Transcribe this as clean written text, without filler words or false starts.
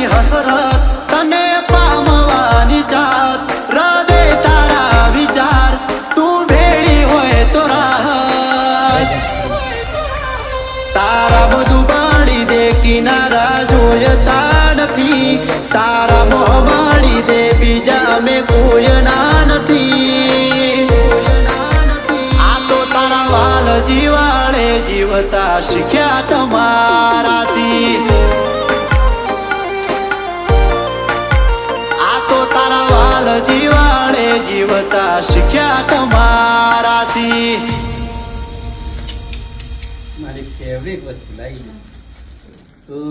હસરત તને પામવાની જાત હૃદય તારા વિચાર તું ભેળી હોય તો રાહત તારા બધું બાળી દે કિનારા જોયતા નથી તારા મોહ બાળી દે બીજા અમે કોયના નથી આ તો તારા વાલ જીવાળે જીવતા શીખ્યા તમારાથી આ તો તારા વાલ જીવાળે જીવતા શીખ્યા તમારાથી મારી ફેવરેટ વસ્તુ લાવી તો